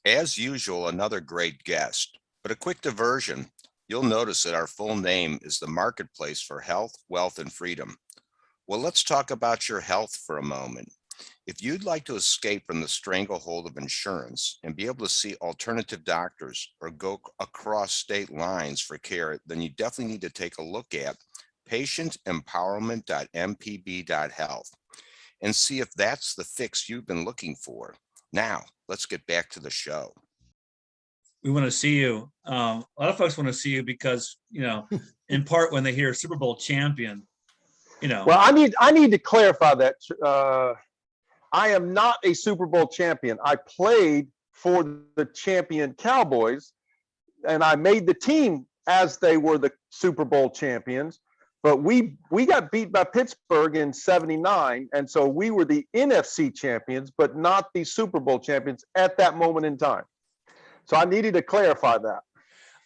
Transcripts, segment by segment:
As usual, another great guest, but a quick diversion. You'll notice that our full name is the Marketplace for Health, Wealth, and Freedom. Well, let's talk about your health for a moment. If you'd like to escape from the stranglehold of insurance and be able to see alternative doctors or go across state lines for care, then you definitely need to take a look at patientempowerment.mpb.health and see if that's the fix you've been looking for. Now, let's get back to the show. We want to see you. A lot of folks want to see you because, in part when they hear Super Bowl champion, Well, I need to clarify that. I am not a Super Bowl champion. I played for the champion Cowboys, and I made the team as they were the Super Bowl champions. But we got beat by Pittsburgh in '79, and so we were the NFC champions, but not the Super Bowl champions at that moment in time. So I needed to clarify that.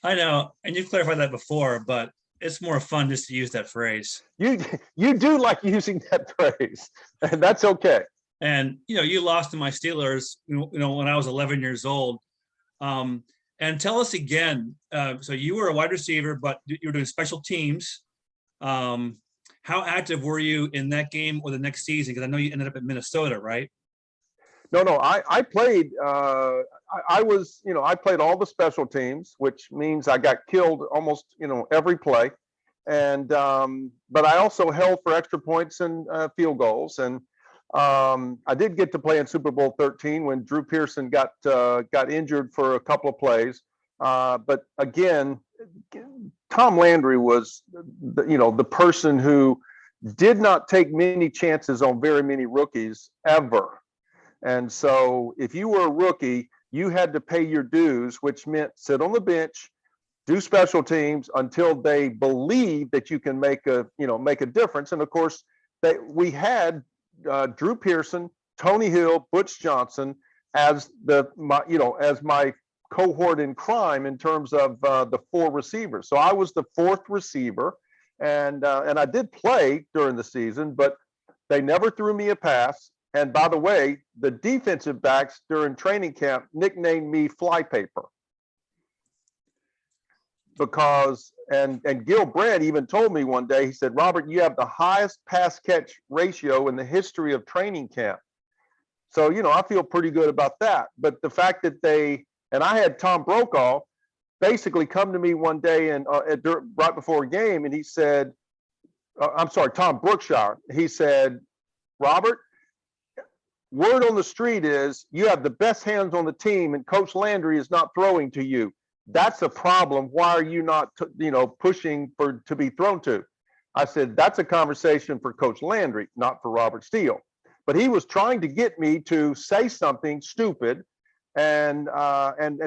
I know, and you've clarified that before, but it's more fun just to use that phrase. You do like using that phrase, and that's okay. And you lost to my Steelers, when I was 11 years old. And tell us again. So you were a wide receiver, but you were doing special teams. How active were you in that game or the next season? Because I know you ended up at Minnesota, right? No, I played. I played all the special teams, which means I got killed almost, every play. And but I also held for extra points and field goals. And I did get to play in Super Bowl 13 when Drew Pearson got injured for a couple of plays. But again, Tom Landry was, the person who did not take many chances on very many rookies ever. And so if you were a rookie, you had to pay your dues, which meant sit on the bench, do special teams until they believe that you can make a difference. And of course, we had Drew Pearson, Tony Hill, Butch Johnson as my cohort in crime in terms of the four receivers. So I was the fourth receiver, and I did play during the season, but they never threw me a pass. And by the way, the defensive backs during training camp nicknamed me Flypaper because, and Gil Brandt even told me one day, he said, "Robert, you have the highest pass catch ratio in the history of training camp." So, I feel pretty good about that. But the fact that and I had Tom Brokaw basically come to me one day and right before a game, and he said, Tom Brookshire, he said, "Robert, word on the street is you have the best hands on the team and Coach Landry is not throwing to you. That's a problem. Why are you not, pushing to be thrown to?" I said, "That's a conversation for Coach Landry, not for Robert Steele." But he was trying to get me to say something stupid and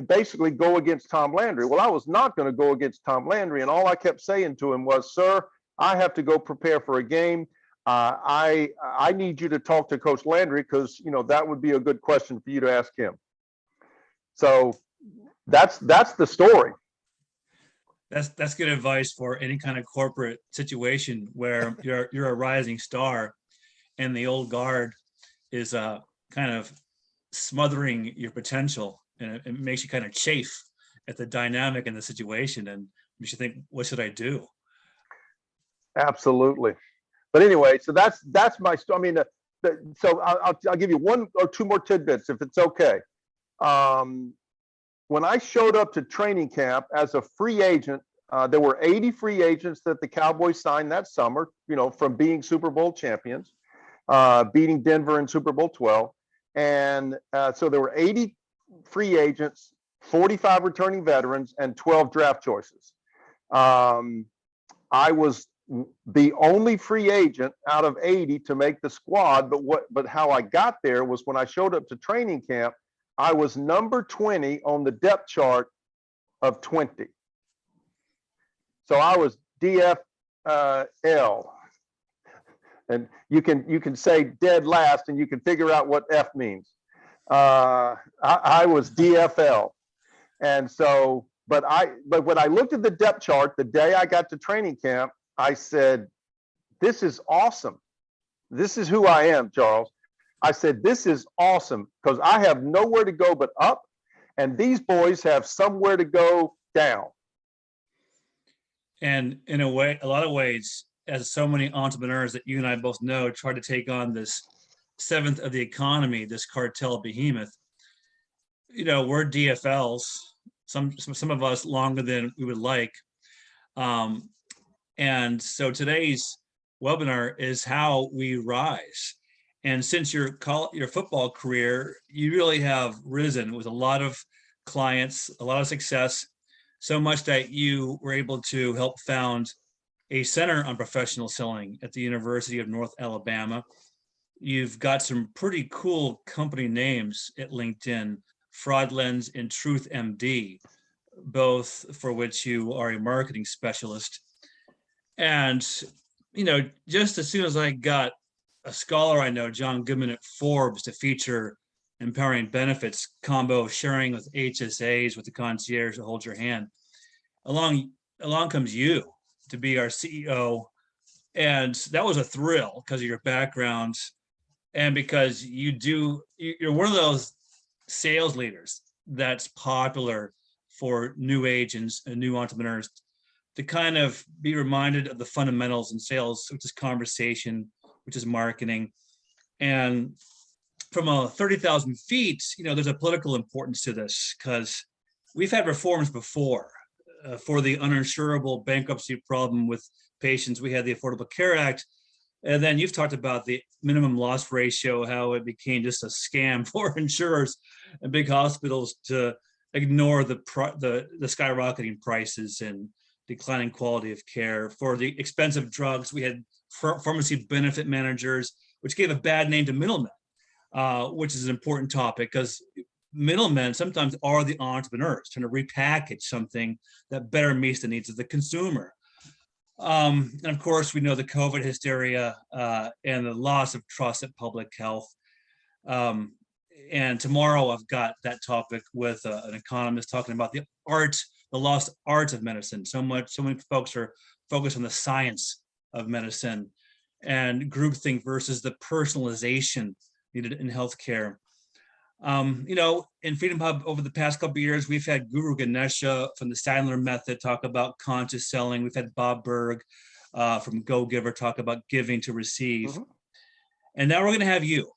basically go against Tom Landry. Well, I was not going to go against Tom Landry. And all I kept saying to him was, "Sir, I have to go prepare for a game. I need you to talk to Coach Landry because that would be a good question for you to ask him." So that's the story. That's good advice for any kind of corporate situation where you're a rising star, and the old guard is kind of smothering your potential, and it makes you kind of chafe at the dynamic and the situation, and makes you think, what should I do? Absolutely. But anyway, so that's my story. I mean, so I'll give you one or two more tidbits if it's okay. When I showed up to training camp as a free agent, there were 80 free agents that the Cowboys signed that summer, from being Super Bowl champions, beating Denver in Super Bowl 12. And so there were 80 free agents, 45 returning veterans, and 12 draft choices. I was the only free agent out of 80 to make the squad. But how I got there was when I showed up to training camp, I was number 20 on the depth chart of 20. So I was DFL. And you can say dead last and you can figure out what F means. I was DFL. And so, but when I looked at the depth chart the day I got to training camp, I said, "This is awesome. This is who I am, Charles." I said, "This is awesome because I have nowhere to go but up, and these boys have somewhere to go down. And in a way, a lot of ways, as so many entrepreneurs that you and I both know try to take on this seventh of the economy, this cartel behemoth, we're DFLs, some of us longer than we would like. And so today's webinar is how we rise. And since your football career, you really have risen with a lot of clients, a lot of success, so much that you were able to help found a center on professional selling at the University of North Alabama. You've got some pretty cool company names at LinkedIn, Fraudlens and TruthMD, both for which you are a marketing specialist. And, just as soon as I got a scholar I know, John Goodman at Forbes, to feature empowering benefits combo sharing with HSAs with the concierge to hold your hand, along comes you to be our CEO. And that was a thrill because of your background and because you're one of those sales leaders that's popular for new agents and new entrepreneurs to kind of be reminded of the fundamentals in sales, which is conversation, which is marketing. And from a 30,000 feet, there's a political importance to this because we've had reforms before for the uninsurable bankruptcy problem with patients. We had the Affordable Care Act. And then you've talked about the minimum loss ratio, how it became just a scam for insurers and big hospitals to ignore the skyrocketing prices and declining quality of care. For the expensive drugs, we had pharmacy benefit managers, which gave a bad name to middlemen, which is an important topic because middlemen sometimes are the entrepreneurs trying to repackage something that better meets the needs of the consumer. And of course, we know the COVID hysteria and the loss of trust in public health. And tomorrow I've got that topic with an economist talking about the lost art of medicine. So many folks are focused on the science of medicine and groupthink versus the personalization needed in healthcare. In Freedom Hub over the past couple of years, we've had Guru Ganesha from the Sandler Method talk about conscious selling. We've had Bob Berg from Go Giver talk about giving to receive. Mm-hmm. And now we're going to have you.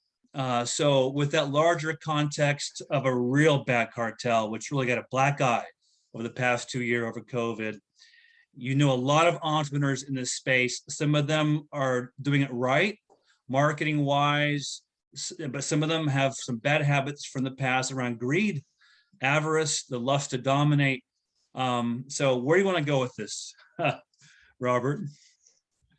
So with that larger context of a real bad cartel, which really got a black eye over the past 2 years over COVID, a lot of entrepreneurs in this space. Some of them are doing it right, marketing wise, but some of them have some bad habits from the past around greed, avarice, the lust to dominate. So where do you want to go with this, Robert?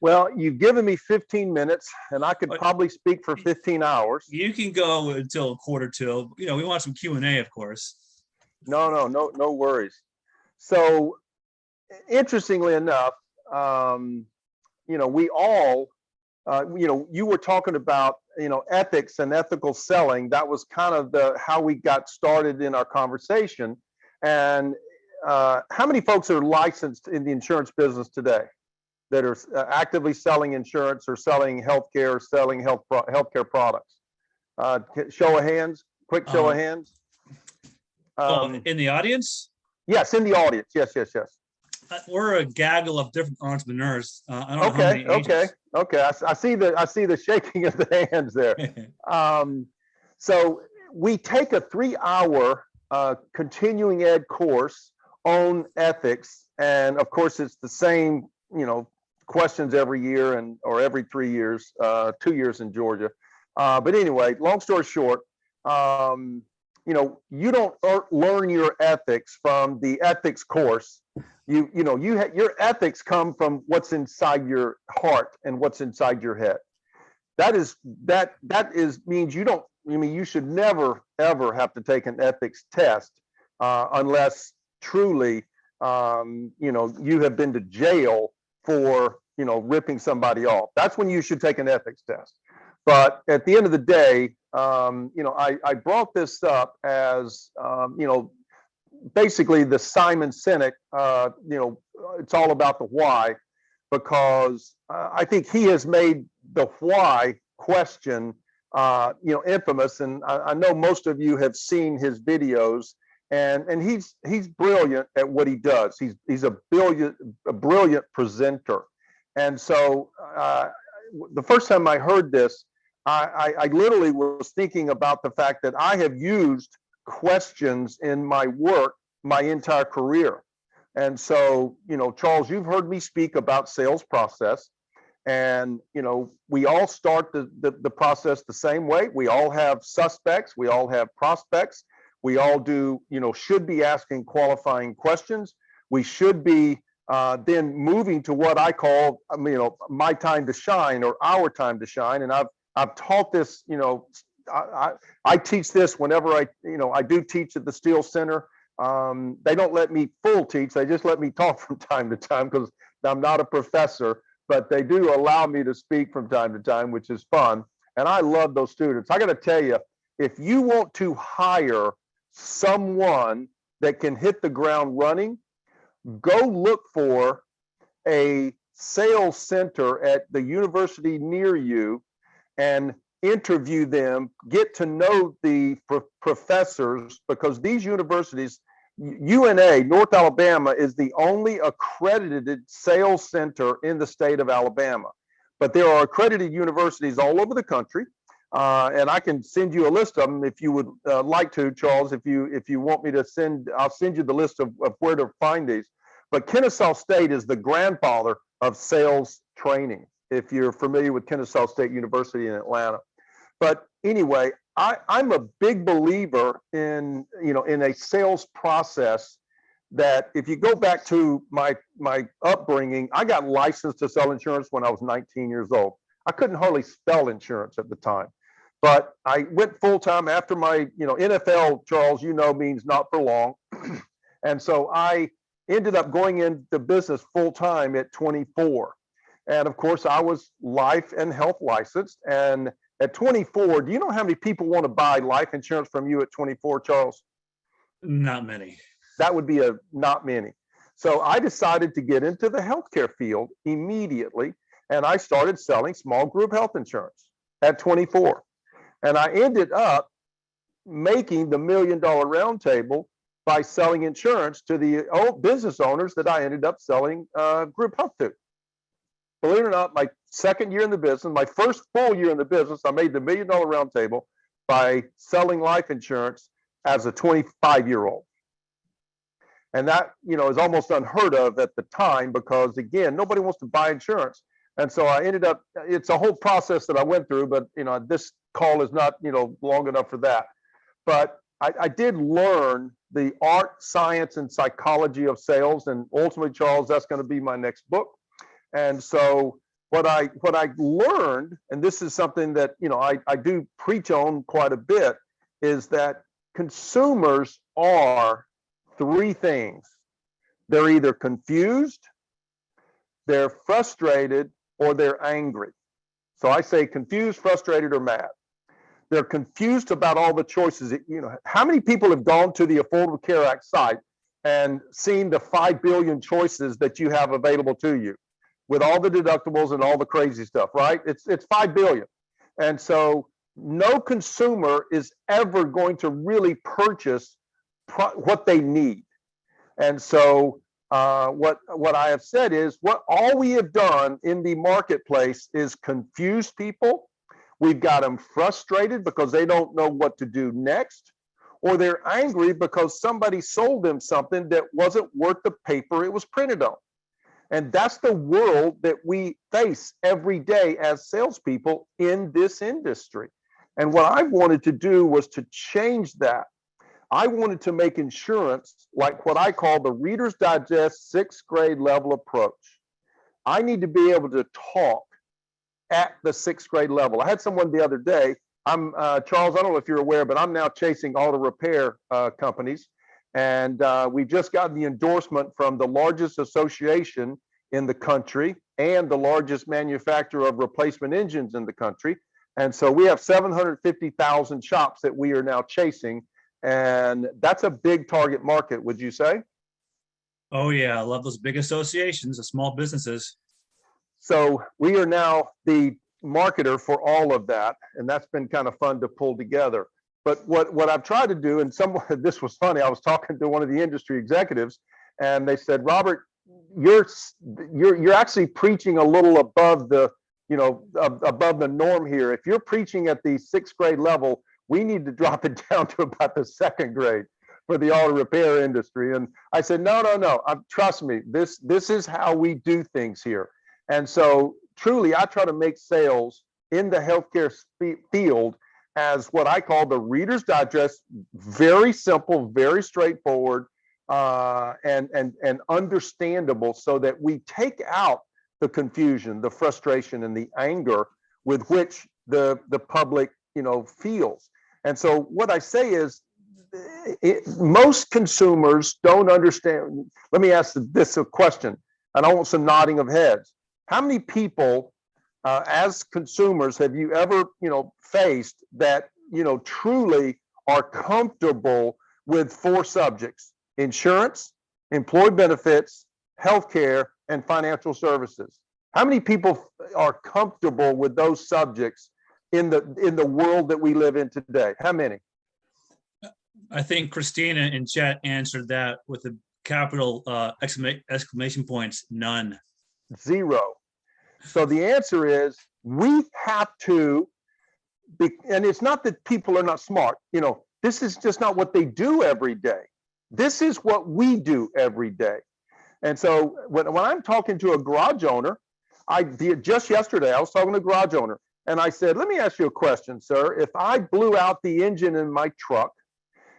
Well, you've given me 15 minutes and I could probably speak for 15 hours. You can go until 1:45. We want some Q&A, of course. No worries. So interestingly enough, we all, you were talking about, ethics and ethical selling. That was kind of how we got started in our conversation. And how many folks are licensed in the insurance business today that are actively selling insurance or selling healthcare or selling healthcare products? Show of hands, quick show of hands. In the audience? Yes, in the audience. Yes. We're a gaggle of different entrepreneurs. I don't know how many agents. Okay. I see the shaking of the hands there. So we take a 3-hour continuing ed course on ethics, and of course it's the same, questions every year or every 3 years, 2 years in Georgia. But anyway, long story short, you don't learn your ethics from the ethics course. Your ethics come from what's inside your heart and what's inside your head. Means you should never ever have to take an ethics test unless truly you have been to jail for ripping somebody off. That's when you should take an ethics test. But at the end of the day, I brought this up as basically the Simon Sinek, it's all about the why, because I think he has made the why question, infamous. And I know most of you have seen his videos, and he's brilliant at what he does. He's a brilliant presenter. And so the first time I heard this, I literally was thinking about the fact that I have used questions in my work my entire career. And so, Charles, you've heard me speak about sales process. And, we all start the process the same way. We all have suspects. We all have prospects. We all do, should be asking qualifying questions. We should be then moving to what I call, my time to shine, or our time to shine. And I've taught this, I teach this whenever I do teach at the Steele Center. They don't let me full teach. They just let me talk from time to time because I'm not a professor, but they do allow me to speak from time to time, which is fun. And I love those students. I got to tell you, if you want to hire someone that can hit the ground running, go look for a sales center at the university near you and interview them, get to know the professors, because these universities, UNA, North Alabama, is the only accredited sales center in the state of Alabama. But there are accredited universities all over the country. And I can send you a list of them if you would like to, Charles. If you want me to I'll send you the list of where to find these. But Kennesaw State is the grandfather of sales training, if you're familiar with Kennesaw State University in Atlanta. But anyway, I'm a big believer in a sales process that, if you go back to my upbringing, I got licensed to sell insurance when I was 19 years old. I couldn't hardly spell insurance at the time, but I went full time after my NFL, Charles, means not for long. And so I ended up going into business full time at 24. And of course, I was life and health licensed. And at 24, do you know how many people want to buy life insurance from you at 24, Charles? Not many. That would be not many. So I decided to get into the healthcare field immediately. And I started selling small group health insurance at 24. And I ended up making the $1 Million Roundtable by selling insurance to the old business owners that I ended up selling group health to. Believe it or not, my second year in the business, my first full year in the business, I made the $1 Million Roundtable by selling life insurance as a 25-year-old. And that, is almost unheard of at the time because, again, nobody wants to buy insurance. And so I ended up, it's a whole process that I went through, but, this call is not, long enough for that. But I did learn the art, science, and psychology of sales. And ultimately, Charles, that's going to be my next book. And so what I learned, and this is something that, I do preach on quite a bit, is that consumers are three things. They're either confused, they're frustrated, or they're angry. So I say confused, frustrated, or mad. They're confused about all the choices. How many people have gone to the Affordable Care Act site and seen the 5 billion choices that you have available to you with all the deductibles and all the crazy stuff, right? It's 5 billion. And so no consumer is ever going to really purchase what they need. And so what I have said is, what all we have done in the marketplace is confuse people. We've got them frustrated because they don't know what to do next, or they're angry because somebody sold them something that wasn't worth the paper it was printed on. And that's the world that we face every day as salespeople in this industry. And what I wanted to do was to change that. I wanted to make insurance like what I call the Reader's Digest 6th grade level approach. I need to be able to talk at the 6th grade level. I had someone the other day, Charles, I don't know if you're aware, but I'm now chasing auto repair companies. And we've just gotten the endorsement from the largest association in the country and the largest manufacturer of replacement engines in the country. And so we have 750,000 shops that we are now chasing. And that's a big target market, would you say? Oh, yeah. I love those big associations, the small businesses. So we are now the marketer for all of that. And that's been kind of fun to pull together. But what I've tried to do, and this was funny. I was talking to one of the industry executives, and they said, Robert, you're actually preaching a little above the, above the norm here. If you're preaching at the 6th grade level, we need to drop it down to about the 2nd grade for the auto repair industry. And I said, no. Trust me, this is how we do things here. And so truly, I try to make sales in the healthcare field as what I call the Reader's Digest, very simple, very straightforward, and understandable, so that we take out the confusion, the frustration, and the anger with which the public, feels. And so what I say is, most consumers don't understand. Let me ask this a question, and I want some nodding of heads. How many people, as consumers, have you ever, faced that, truly are comfortable with 4 subjects: insurance, employee benefits, healthcare, and financial services? How many people are comfortable with those subjects in the world that we live in today? How many? I think Christina in chat answered that with a capital exclamation points, none. 0. So the answer is, we have to be, and it's not that people are not smart. This is just not what they do every day. This is what we do every day. And so when I'm talking to a garage owner, just yesterday, I was talking to a garage owner, and I said, let me ask you a question, sir. If I blew out the engine in my truck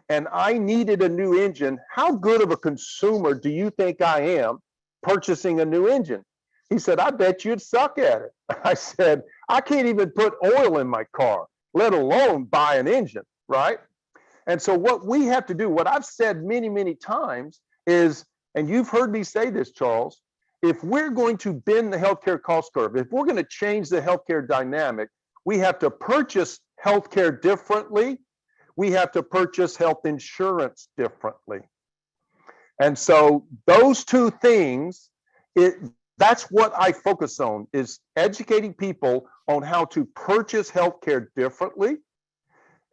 and I needed a new engine, how good of a consumer do you think I am purchasing a new engine? He said, I bet you'd suck at it. I said, I can't even put oil in my car, let alone buy an engine, right? And so what we have to do, what I've said many, many times is, and you've heard me say this, Charles, if we're going to bend the healthcare cost curve, if we're going to change the healthcare dynamic, we have to purchase healthcare differently. We have to purchase health insurance differently. And so those 2 things, that's what I focus on, is educating people on how to purchase healthcare differently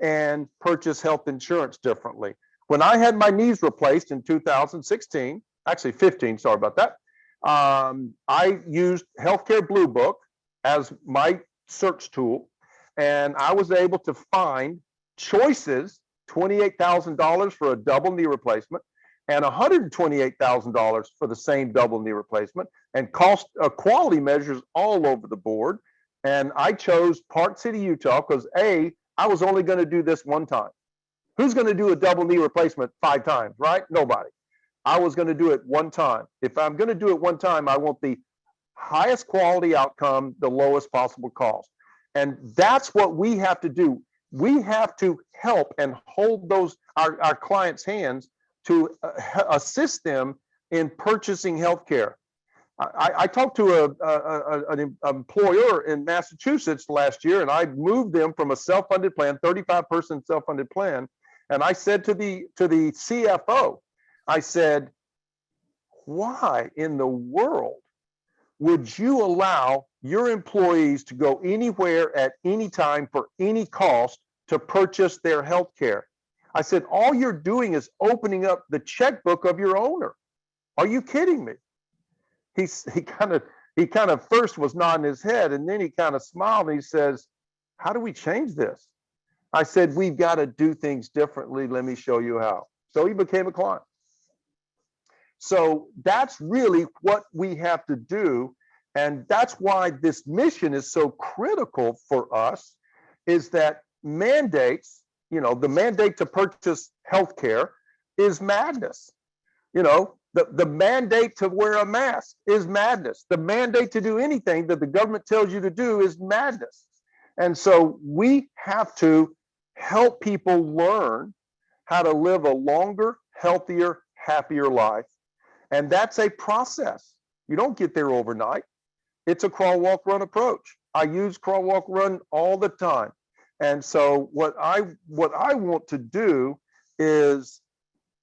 and purchase health insurance differently. When I had my knees replaced in 2016, actually 15, sorry about that, I used Healthcare Blue Book as my search tool, and I was able to find choices, $28,000 for a double knee replacement and $128,000 for the same double knee replacement, and cost quality measures all over the board. And I chose Park City, Utah, because I was only going to do this one time. Who's going to do a double knee replacement 5 times, right? Nobody. I was going to do it one time. If I'm going to do it one time, I want the highest quality outcome, the lowest possible cost. And that's what we have to do. We have to help and hold our clients' hands to assist them in purchasing healthcare. I talked to an employer in Massachusetts last year, and I moved them from a self-funded plan, 35-person self-funded plan. And I said to the CFO, I said, why in the world would you allow your employees to go anywhere at any time for any cost to purchase their health care? I said, all you're doing is opening up the checkbook of your owner. Are you kidding me? He kind of first was nodding his head, and then he kind of smiled and he says, how do we change this? I said, we've got to do things differently. Let me show you how. So he became a client. So that's really what we have to do. And that's why this mission is so critical for us, is that mandates, the mandate to purchase healthcare is madness. The mandate to wear a mask is madness. The mandate to do anything that the government tells you to do is madness. And so we have to help people learn how to live a longer, healthier, happier life. And that's a process. You don't get there overnight. It's a crawl, walk, run approach. I use crawl, walk, run all the time. And so what I want to do is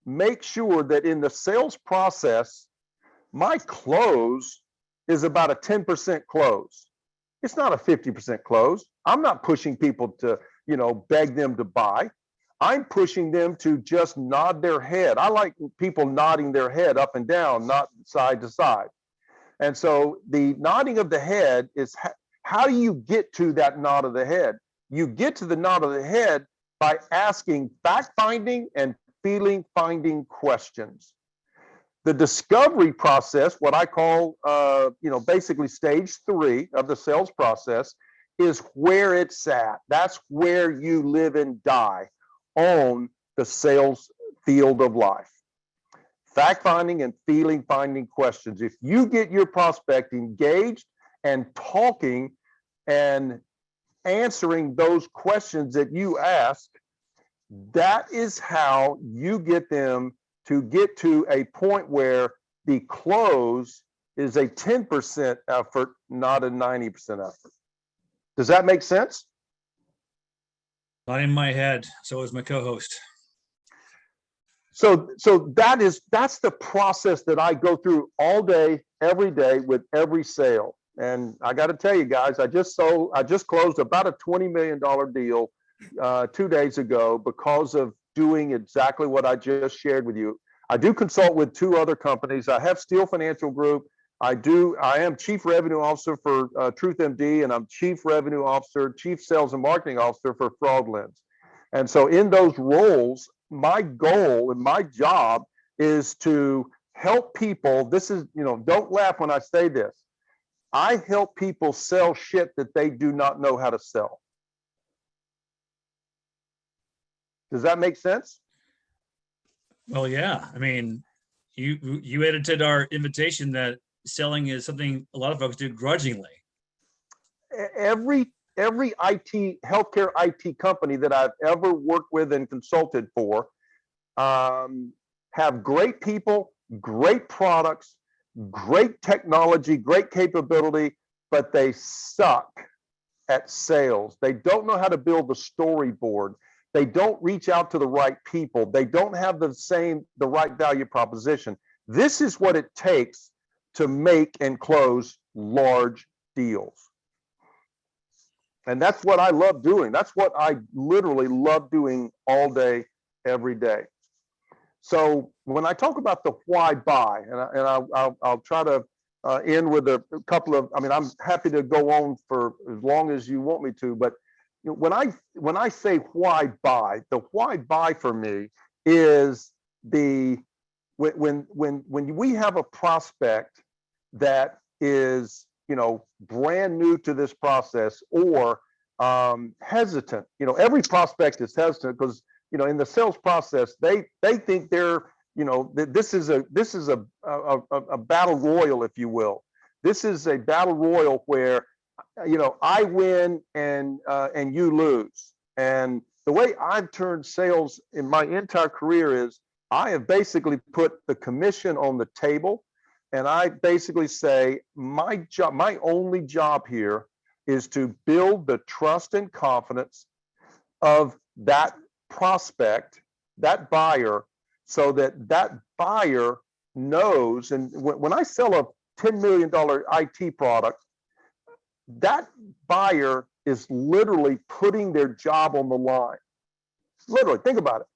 make sure that in the sales process, my close is about a 10% close. It's not a 50% close. I'm not pushing people to, beg them to buy. I'm pushing them to just nod their head. I like people nodding their head up and down, not side to side. And so the nodding of the head is how do you get to that nod of the head? You get to the nod of the head by asking fact-finding and feeling-finding questions. The discovery process, what I call, basically stage 3 of the sales process, is where it's at. That's where you live and die on the sales field of life. Fact-finding and feeling-finding questions. If you get your prospect engaged and talking and answering those questions that you ask, that is how you get them to get to a point where the close is a 10% effort, not a 90% effort. Does that make sense? Not in my head. So is my co-host. So that's the process that I go through all day, every day with every sale. And I got to tell you guys, I just closed about a $20 million deal 2 days ago because of doing exactly what I just shared with you. I do consult with 2 other companies. I have Steele Financial Group. I am Chief Revenue Officer for TruthMD, and I'm Chief Revenue Officer, Chief Sales and Marketing Officer for Fraudlens. And so in those roles, my goal and my job is to help people. This is, don't laugh when I say this. I help people sell shit that they do not know how to sell. Does that make sense? Well, yeah. I mean, you edited our invitation that selling is something a lot of folks do grudgingly. Every IT, healthcare IT company that I've ever worked with and consulted for have great people, great products, great technology, great capability, but they suck at sales. They don't know how to build the storyboard. They don't reach out to the right people. They don't have the right value proposition. This is what it takes to make and close large deals. And that's what I love doing. That's what I literally love doing all day, every day. So when I talk about the why buy, and I'll try to end with a couple of, I'm happy to go on for as long as you want me to, but when I say why buy, the why buy for me is when we have a prospect that is brand new to this process or hesitant. Every prospect is hesitant because in the sales process they think they're this is a battle royal, if you will. This is a battle royal where I win and you lose. And the way I've turned sales in my entire career is I have basically put the commission on the table. And I basically say, my only job here is to build the trust and confidence of that prospect, that buyer, so that buyer knows. And when I sell a $10 million IT product, that buyer is literally putting their job on the line. Literally, think about it.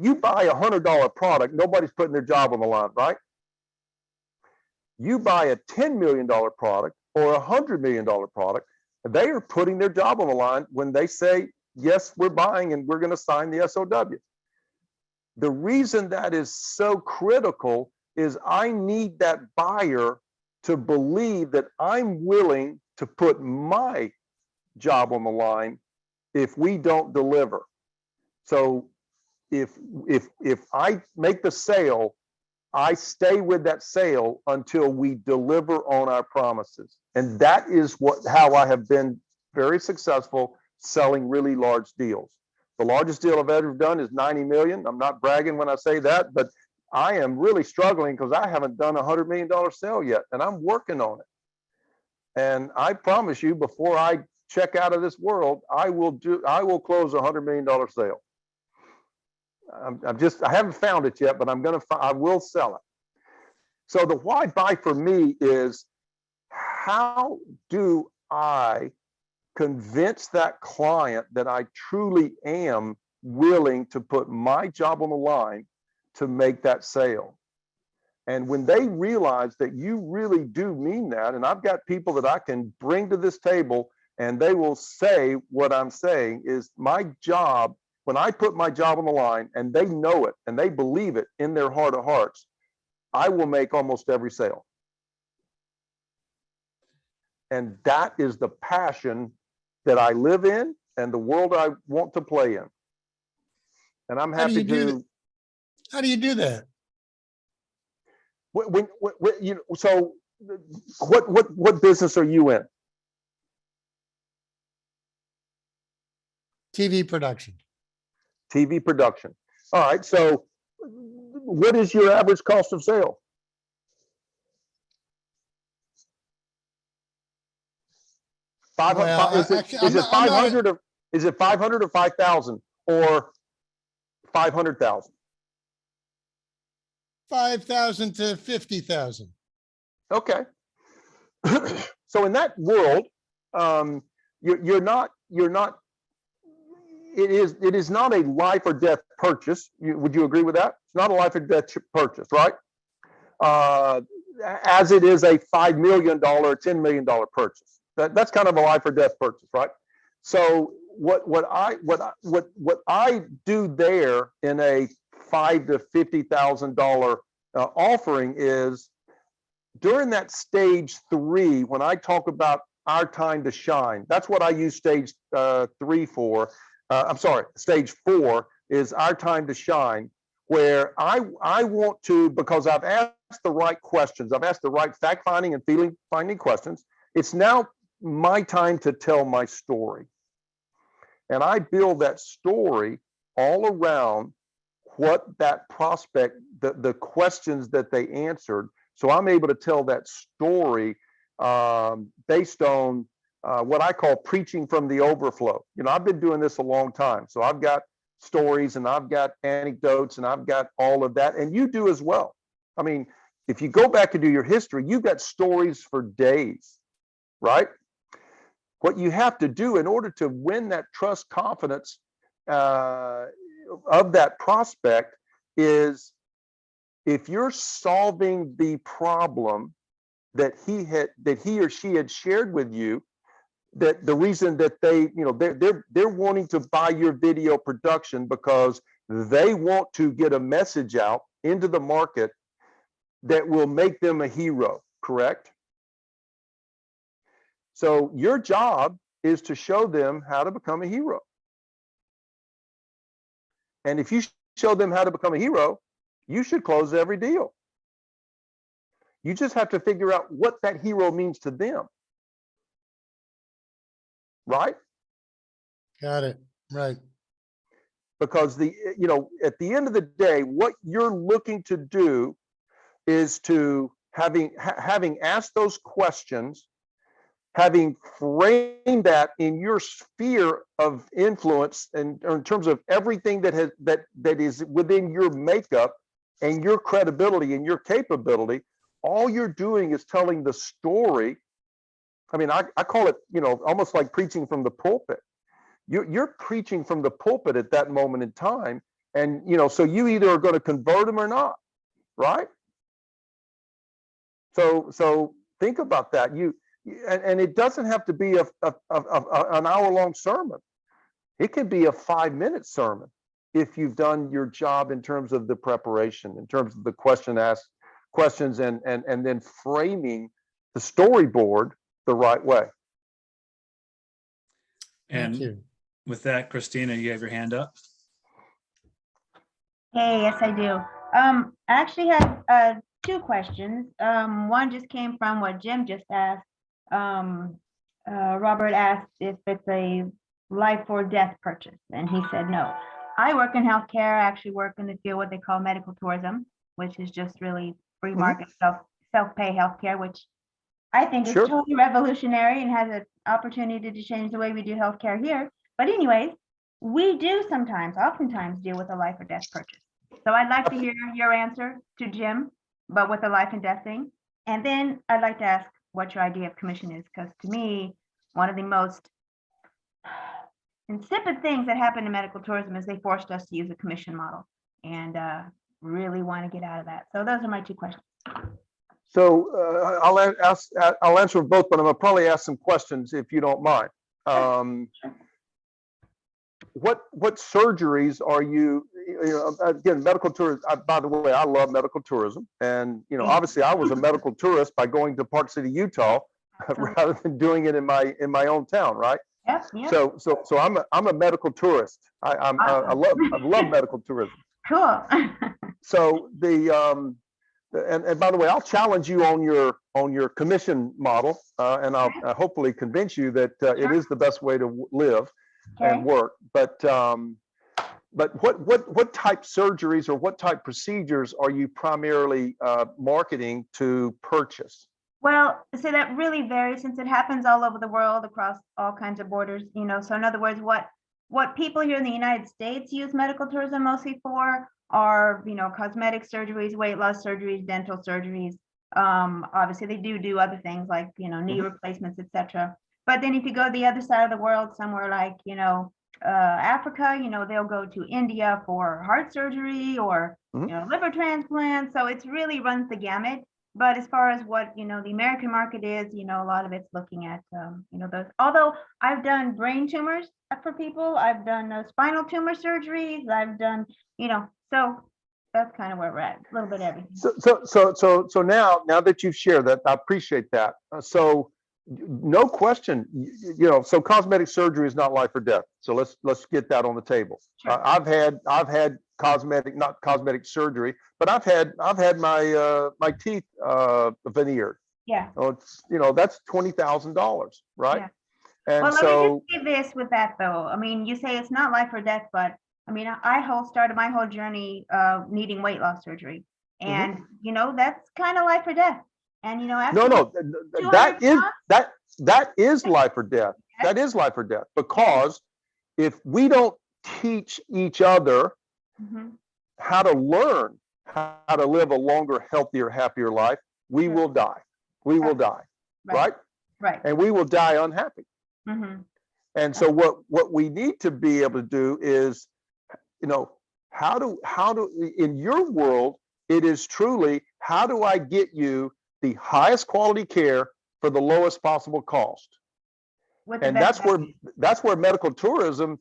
You buy a $100 product, nobody's putting their job on the line, right? You buy a $10 million product or a $100 million product, they are putting their job on the line when they say, yes, we're buying and we're going to sign the SOW. The reason that is so critical is I need that buyer to believe that I'm willing to put my job on the line if we don't deliver. So if I make the sale, I stay with that sale until we deliver on our promises. And that is how I have been very successful selling really large deals. The largest deal I've ever done is 90 million. I'm not bragging when I say that, but I am really struggling because I haven't done a $100 million sale yet, and I'm working on it. And I promise you, before I check out of this world, I will close a $100 million sale. I haven't found it yet, but I will sell it. So the why buy for me is, how do I convince that client that I truly am willing to put my job on the line to make that sale. And when they realize that you really do mean that, and I've got people that I can bring to this table and they will say what I'm saying is my job, when I put my job on the line and they know it and they believe it in their heart of hearts, I will make almost every sale. And that is the passion that I live in and the world I want to play in. And I'm happy to. How do you do that? When you know, so what business are you in? TV production. TV production. All right. So what is your average cost of sale? Well, Is it 500 or is it 500 or 5,000 or 500,000? 5,000 to 50,000. Okay. So in that world, you're not. It is not a life or death purchase. Would you agree with that? It's not a life or death purchase, right? As it is a $5 million or $10 million purchase. That's kind of a life or death purchase, right? So what I do there in a $5,000 to $50,000 offering is during that stage 3, when I talk about our time to shine, that's what I use stage 3 for. I'm sorry, stage 4 is our time to shine, where I want to, because I've asked the right questions, I've asked the right fact finding and feeling finding questions. It's now my time to tell my story. And I build that story all around what that prospect, the questions that they answered. So I'm able to tell that story based on what I call preaching from the overflow. You know, I've been doing this a long time. So I've got stories and I've got anecdotes and I've got all of that. And you do as well. I mean, if you go back and do your history, you've got stories for days, right? What you have to do in order to win that trust, confidence of that prospect is, if you're solving the problem that he or she had shared with you, that the reason that they're wanting to buy your video production because they want to get a message out into the market that will make them a hero, correct? So your job is to show them how to become a hero. And if you show them how to become a hero, you should close every deal. You just have to figure out what that hero means to them. Right? Got it. Right. Because at the end of the day, what you're looking to do is to having asked those questions, having framed that in your sphere of influence and in terms of everything that is within your makeup and your credibility and your capability, all you're doing is telling the story. I mean, I call it, almost like preaching from the pulpit. You're preaching from the pulpit at that moment in time. And, so you either are going to convert them or not, right? So think about that. And it doesn't have to be an hour-long sermon. It can be a 5-minute sermon if you've done your job in terms of the preparation, in terms of the questions and then framing the storyboard the right way. Thank And you. with that, Christina, you have your hand up. Hey, yes, I do. I actually have 2 questions. One just came from what Jim just asked. Robert asked if it's a life or death purchase, and he said no. I work in healthcare. I actually work in the field what they call medical tourism, which is just really free market self-pay healthcare, which I think is totally revolutionary and has an opportunity to change the way we do healthcare here. But anyways, we do oftentimes deal with a life or death purchase. So I'd like to hear your answer to Jim, but with a life and death thing. And then I'd like to ask what your idea of commission is, because to me, one of the most insipid things that happened in medical tourism is they forced us to use a commission model, and really want to get out of that. So those are my two questions. So I'll answer both, but I'm gonna probably ask some questions if you don't mind. What surgeries are you know, again, medical tourism, by the way, I love medical tourism. And, you know, obviously I was a medical tourist by going to Park City, Utah, rather than doing it in my own town, right? Yep, yep. So I'm a medical tourist. I love medical tourism. Cool. So and by the way, I'll challenge you on your commission model, and I'll hopefully convince you that it is the best way to live and work. But what type surgeries or what type procedures are you primarily marketing to purchase? Well, so that really varies since it happens all over the world across all kinds of borders, you know. So in other words, what people here in the United States use medical tourism mostly for are, you know, cosmetic surgeries, weight loss surgeries, dental surgeries. Obviously they do other things like, you know, knee replacements, etc. But then if you go the other side of the world, somewhere like, you know, Africa, you know, they'll go to India for heart surgery or, you know, liver transplant. So it's really runs the gamut. But as far as what, you know, the American market is, you know, a lot of it's looking at, you know, those, although I've done brain tumors for people, I've done spinal tumor surgeries, I've done, you know, so that's kind of where we're at, a little bit of everything. So now that you've shared that, I appreciate that. So no question, you know, so cosmetic surgery is not life or death. So let's get that on the table. Sure. I've had not cosmetic surgery, but I've had my teeth veneered. Yeah. Oh, it's, you know, that's $20,000, right? Yeah. And well, so let me just say this with that though. I mean, you say it's not life or death, but I mean, I started my whole journey needing weight loss surgery, and you know, that's kind of life or death. And you know, after that is life or death. That is life or death, because if we don't teach each other how to learn how to live a longer, healthier, happier life, we will die. We will die, right? Right. And we will die unhappy. And so what we need to be able to do is, you know, how do in your world, it is truly, how do I get you the highest quality care for the lowest possible cost? And that's where medical tourism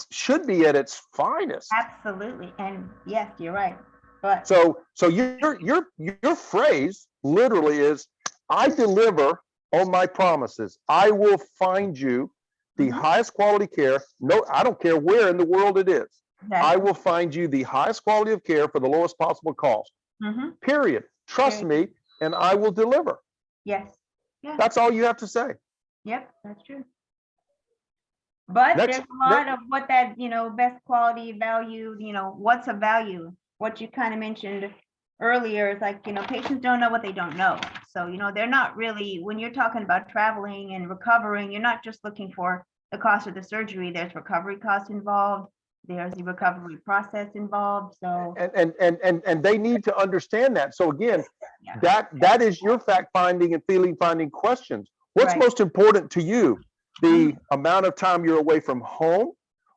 should be at its finest. Absolutely. And yes, you're right. But so your phrase literally is, I deliver on my promises. I will find you the highest quality care. No, I don't care where in the world it is. Exactly. I will find you the highest quality of care for the lowest possible cost. Period. Trust me, and I will deliver. Yes. Yeah. That's all you have to say. Yep, that's true. But there's a lot of what that, you know, best quality value, you know, what's a value? What you kind of mentioned earlier is like, you know, patients don't know what they don't know. So, you know, they're not really, when you're talking about traveling and recovering, you're not just looking for the cost of the surgery. There's recovery costs involved. There's the recovery process involved. So and they need to understand that. So again, that is your fact finding and feeling finding questions. What's most important to you? The amount of time you're away from home,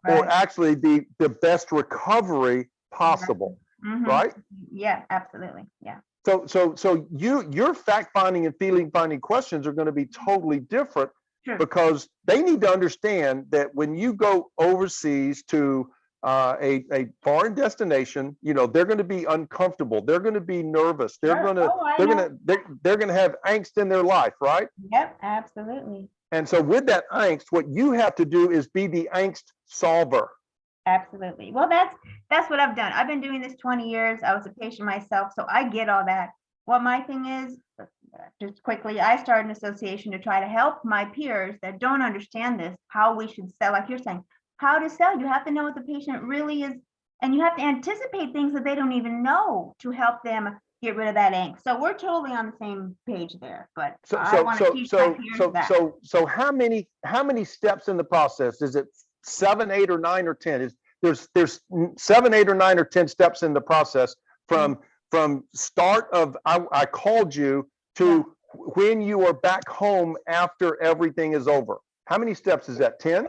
or actually the best recovery possible, right? Yeah, absolutely. Yeah. So your fact finding and feeling finding questions are going to be totally different, because they need to understand that when you go overseas to a foreign destination, you know, they're going to be uncomfortable. They're going to be nervous. They're going to have angst in their life, right? Yep, absolutely. And so with that angst, what you have to do is be the angst solver. Absolutely. Well, that's what I've done. I've been doing this 20 years. I was a patient myself, so I get all that. What my thing is, just quickly, I started an association to try to help my peers that don't understand this, how we should sell, like you're saying, how to sell. You have to know what the patient really is, and you have to anticipate things that they don't even know to help them get rid of that angst. So we're totally on the same page there. But I want to teach my peers that. So how many steps in the process? Is it 7, 8, or 9, or 10? There's 7, 8, or 9, or 10 steps in the process from start of I called you to when you are back home after everything is over. How many steps is that? 10?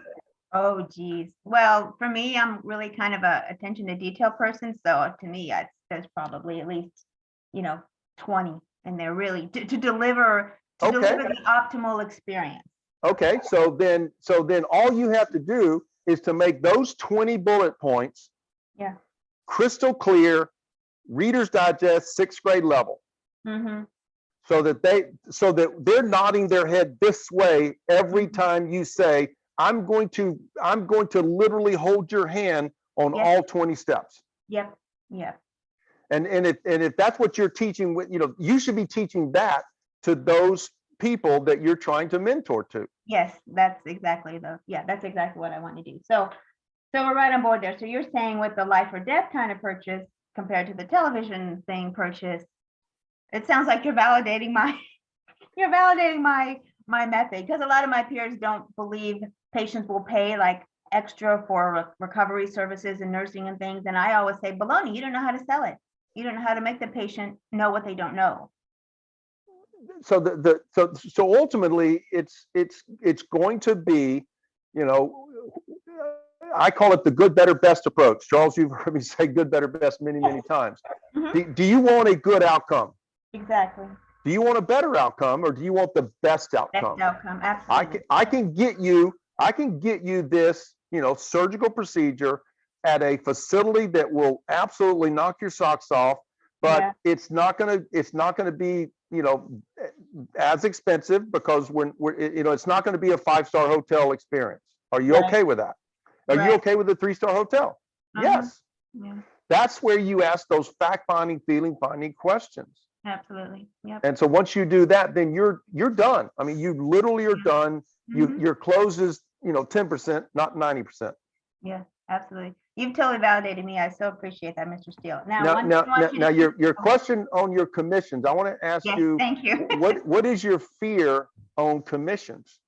Oh, geez. Well, for me, I'm really kind of a attention to detail person. So to me, there's probably at least, 20, and they're really to deliver Okay. the optimal experience. Okay, so then all you have to do is to make those 20 bullet points Yeah. crystal clear, Reader's Digest, 6th grade level, Mm-hmm. so that they're nodding their head this way every time you say, I'm going to literally hold your hand on Yes. all 20 steps. Yep. Yep. And if that's what you're teaching, you should be teaching that to those people that you're trying to mentor to. Yes, that's exactly what I want to do. So we're right on board there. So you're saying with the life or death kind of purchase compared to the television thing purchase, it sounds like you're validating my my method, because a lot of my peers don't believe patients will pay like extra for recovery services and nursing and things. And I always say, baloney, you don't know how to sell it. You don't know how to make the patient know what they don't know. So so ultimately it's going to be, I call it the good, better, best approach. Charles, you've heard me say good, better, best many times. Mhm. Do you want a good outcome? Exactly. Do you want a better outcome, or do you want the best outcome? Best outcome. Absolutely. I can get you this, surgical procedure at a facility that will absolutely knock your socks off, but Yeah. it's not gonna be, as expensive, because it's not gonna be a 5-star hotel experience. Are you Right. okay with that? Are you Right. okay with a 3-star hotel? Uh-huh. Yes. Yeah. That's where you ask those fact-finding, feeling-finding questions. Absolutely. Yep. And so once you do that, then you're done. I mean, you literally are done. Mhm. Your close is, 10%, not 90%. Yeah, absolutely. You've totally validated me. I so appreciate that, Mr. Steele. Now, Now, one now, thing I now, want you now to your question on your commissions, I want to ask Yes, you, thank you. what is your fear on commissions?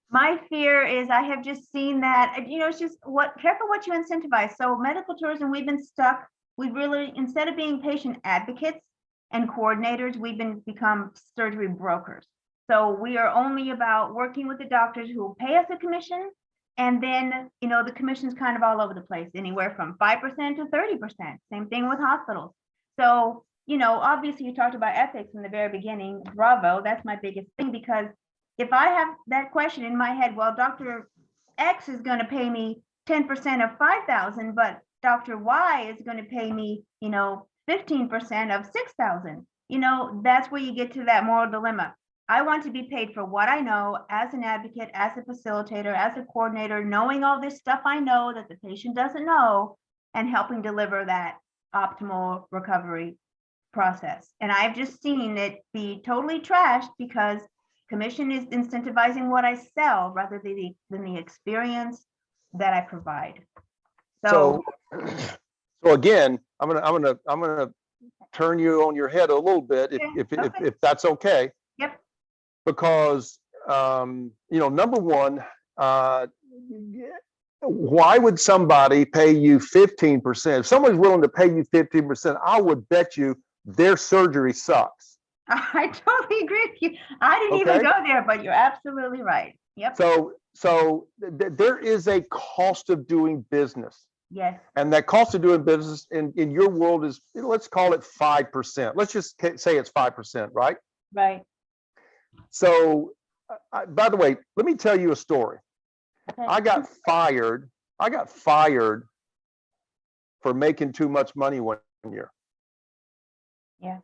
My fear is I have just seen that, it's just careful what you incentivize. So medical tourism, we've been stuck. We really, instead of being patient advocates and coordinators, we've become surgery brokers. So we are only about working with the doctors who will pay us a commission. And then, the commission's kind of all over the place, anywhere from 5% to 30%. Same thing with hospitals. So, obviously you talked about ethics in the very beginning. Bravo, that's my biggest thing, because if I have that question in my head, well, Dr. X is going to pay me 10% of 5,000, but Dr. Y is going to pay me, 15% of 6,000. That's where you get to that moral dilemma. I want to be paid for what I know as an advocate, as a facilitator, as a coordinator, knowing all this stuff I know that the patient doesn't know, and helping deliver that optimal recovery process. And I've just seen it be totally trashed because commission is incentivizing what I sell rather than the experience that I provide. So again, I'm gonna turn you on your head a little bit, if that's okay. Yep. Because number one, why would somebody pay you 15%? If someone's willing to pay you 15%, I would bet you their surgery sucks. I totally agree with you. I didn't even go there, but you're absolutely right. Yep. So there is a cost of doing business. Yes. And that cost of doing business in your world is, let's call it 5%. Let's just say it's 5%, right? Right. So, by the way, let me tell you a story. Okay. I got fired for making too much money one year. Yeah.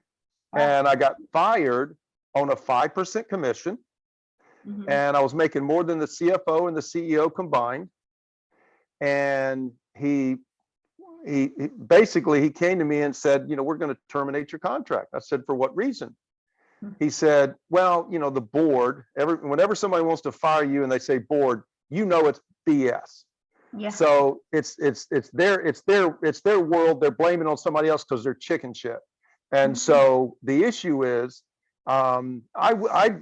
Wow. And I got fired on a 5% commission. Mhm. And I was making more than the CFO and the CEO combined. And he basically, he came to me and said, we're going to terminate your contract. I said, for what reason? He said, well, the board, whenever somebody wants to fire you and they say board, it's BS. Yeah. So it's their world. They're blaming on somebody else because they're chicken shit. And so the issue is, I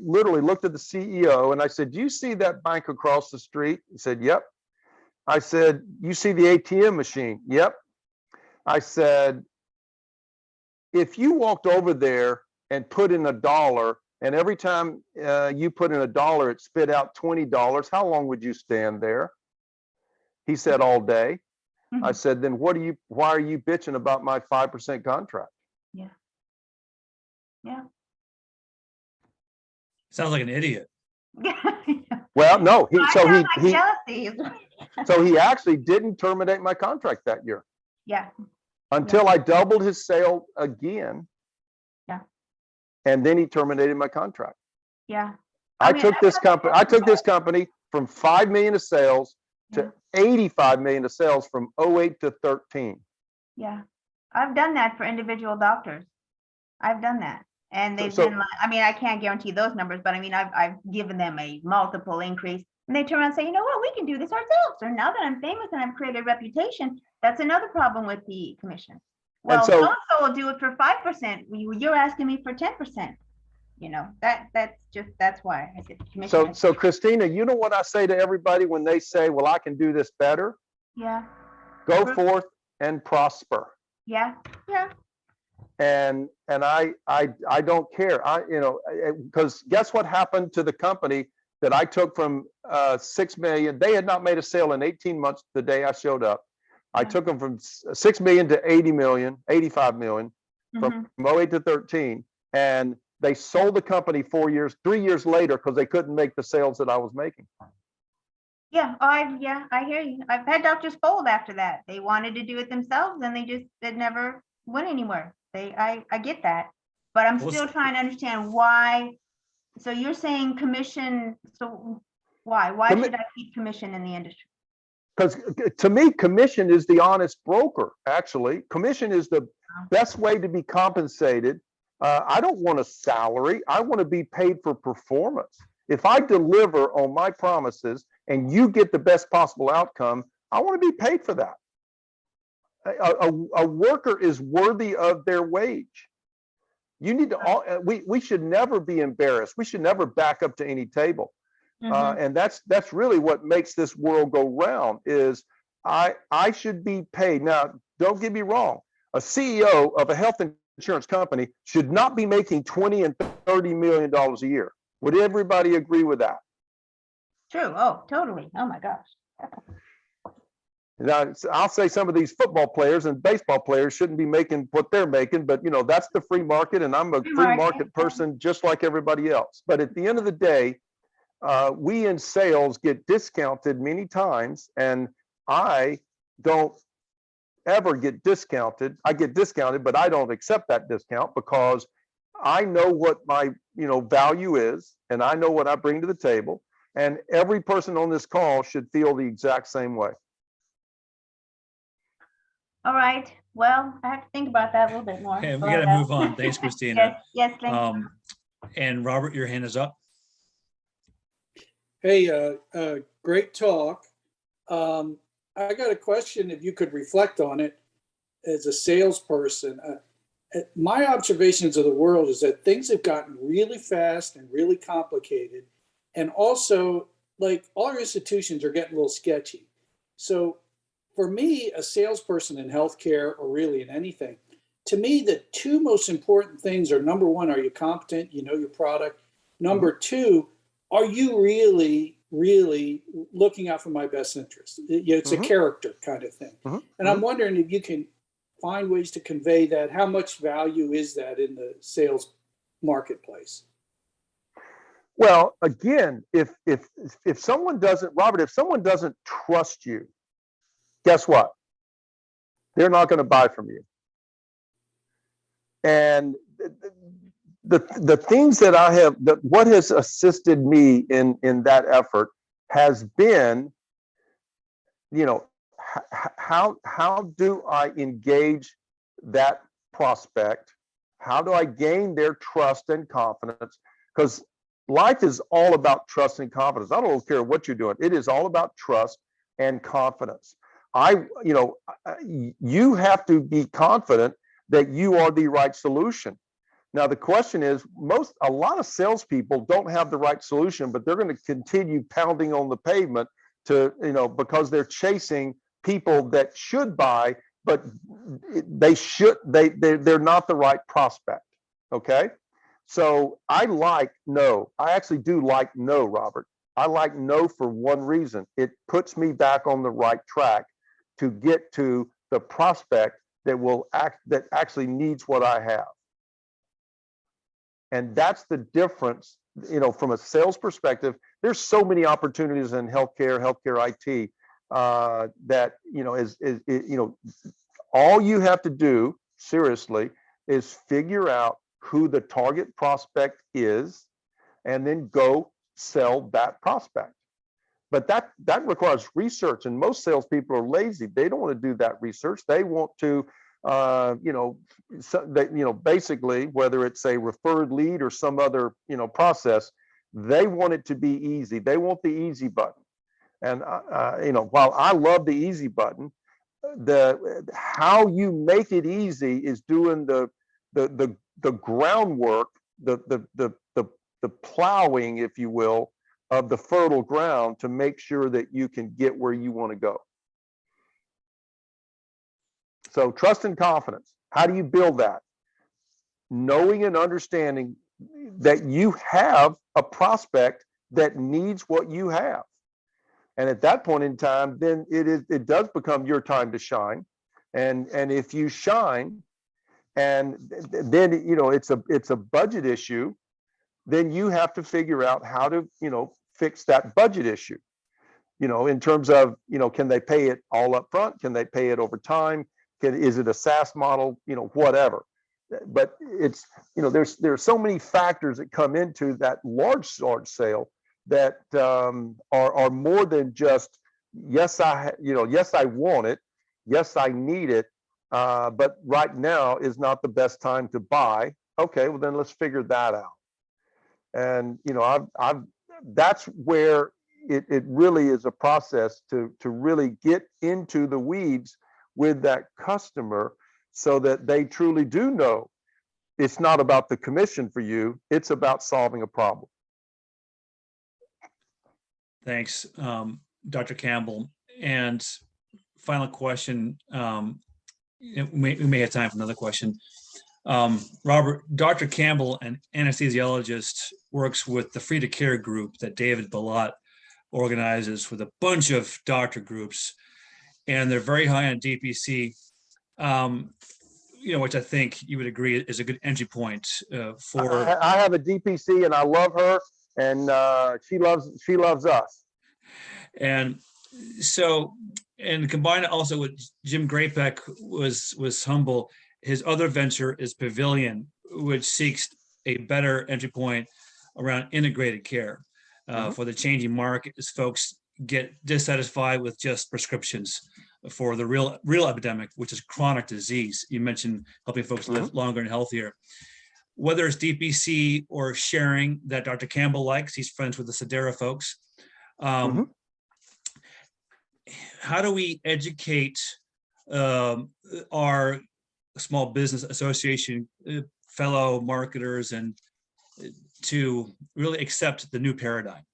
literally looked at the CEO and I said, do you see that bank across the street? He said, yep. I said, you see the ATM machine? Yep. I said, if you walked over there and put in $1, and every time you put in $1, it spit out $20, how long would you stand there? He said, all day. I Mhm. said, then why are you bitching about my 5% contract? Yeah. Yeah. Sounds like an idiot. Well, no, I sound like jealousy. so he actually didn't terminate my contract that year Yeah. until I doubled his sale again. Yeah. And then he terminated my contract. Yeah. I mean, took I this thought company, that I was took this bad. company from 5 million of sales Yeah. to 85 million of sales from 08 to 13. Yeah. I've done that for individual doctors. I've done that. And they've So- been like, I mean, I can't guarantee those numbers, but I mean, I've given them a multiple increase. And they turn around and say, you know what, we can do this ourselves. Or now that I'm famous and I've created a reputation, that's another problem with the commission. Well, so- so-and-so will do it for 5%. You're asking me for 10%. You know, that's why I said commission. So Christina, you know what I say to everybody when they say, well, I can do this better? Yeah, Go Sure. forth and prosper. yeah, yeah. And I don't care. Because guess what happened to the company that I took from 6 million? They had not made a sale in 18 months the day I showed up. I Yeah. took them from 6 million to 80 million, 85 million, from Mhm. 08 to 13. And they sold the company 3 years later because they couldn't make the sales that I was making. Yeah, I hear you. I've had doctors fold after that. They wanted to do it themselves and it never went anywhere. I get that, but I'm Well, still trying to understand why. So you're saying commission, so why Commi- should I keep commission in the industry? Because to me, commission is the honest broker, actually. Commission is the best way to be compensated. I don't want a salary. I want to be paid for performance. If I deliver on my promises and you get the best possible outcome, I want to be paid for that. A worker is worthy of their wage. You need to, we should never be embarrassed. We should never back up to any table. Mhm. And that's really what makes this world go round is I should be paid. Now, don't get me wrong. A CEO of a health insurance company should not be making 20 and 30 million dollars a year. Would everybody agree with that? True. Oh, totally. Oh my gosh. Now, I'll say some of these football players and baseball players shouldn't be making what they're making, but that's the free market, and I'm a free market person just like everybody else. But at the end of the day, we in sales get discounted many times, and I don't ever get discounted. I get discounted, but I don't accept that discount because I know what my value is, and I know what I bring to the table. And every person on this call should feel the exact same way. All right. Well, I have to think about that a little bit more. Okay, we but, got to move on. Thanks, Christina. Yes, thank you. And Robert, your hand is up. Hey, great talk. I got a question, if you could reflect on it as a salesperson. My observations of the world is that things have gotten really fast and really complicated. And also, like, all our institutions are getting a little sketchy. So for me, a salesperson in healthcare or really in anything, to me, the two most important things are, number one, are you competent? You know your product. Number two, are you really looking out for my best interest? It's a character kind of thing. And I'm wondering if you can find ways to convey that. How much value is that in the sales marketplace? Well, again, if someone doesn't, Robert, if someone doesn't trust you, guess what? They're not going to buy from you. And the things that I have, what has assisted me in that effort has been, how do I engage that prospect? How do I gain their trust and confidence? Because life is all about trust and confidence. I don't care what you're doing. It is all about trust and confidence. You have to be confident that you are the right solution. Now, the question is, a lot of salespeople don't have the right solution, but they're going to continue pounding on the pavement because they're chasing people that should buy, but they're not the right prospect. Okay. So I actually do like no, Robert. I like no for one reason. It puts me back on the right track to get to the prospect that actually needs what I have. And that's the difference, from a sales perspective. There's so many opportunities in healthcare IT, that, all you have to do seriously is figure out who the target prospect is and then go sell that prospect. But that requires research, and most salespeople are lazy. They don't want to do that research. They want to, basically, whether it's a referred lead or some other, process, they want it to be easy. They want the easy button. And while I love the easy button, how you make it easy is doing the groundwork, the plowing, if you will, of the fertile ground to make sure that you can get where you want to go. So trust and confidence. How do you build that? Knowing and understanding that you have a prospect that needs what you have. And at that point in time, then it does become your time to shine. And if you shine, and then it's a budget issue, then you have to figure out how to fix that budget issue. In terms of can they pay it all up front? Can they pay it over time? Is it a SaaS model? Whatever. But it's there's so many factors that come into that large sale that are more than just yes I want it, yes I need it, but right now is not the best time to buy. Okay, well then let's figure that out. And I've that's where it really is a process to really get into the weeds with that customer, so that they truly do know it's not about the commission for you, it's about solving a problem. Thanks, Dr. Campbell. And final question, we may have time for another question. Robert, Dr. Campbell, an anesthesiologist, works with the Free to Care group that David Balot organizes with a bunch of doctor groups, and they're very high on DPC, which I think you would agree is a good entry point for. I have a DPC and I love her, and she loves us. And so, and combined also with Jim Graypeck was humble. His other venture is Pavilion, which seeks a better entry point around integrated care for the changing market, as folks get dissatisfied with just prescriptions for the real epidemic, which is chronic disease. You mentioned helping folks live longer and healthier. Whether it's DPC or sharing that Dr. Campbell likes, he's friends with the Sedera folks. How do we educate our small business association fellow marketers and to really accept the new paradigm?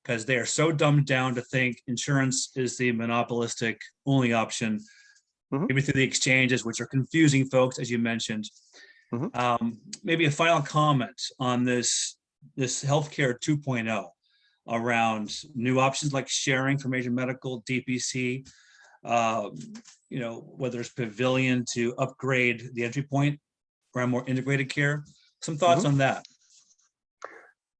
Because they are so dumbed down to think insurance is the monopolistic only option, maybe through the exchanges, which are confusing folks, as you mentioned. Maybe a final comment on this healthcare 2.0 around new options like sharing for major medical, DPC, whether it's Pavilion to upgrade the entry point around more integrated care. Some thoughts on that?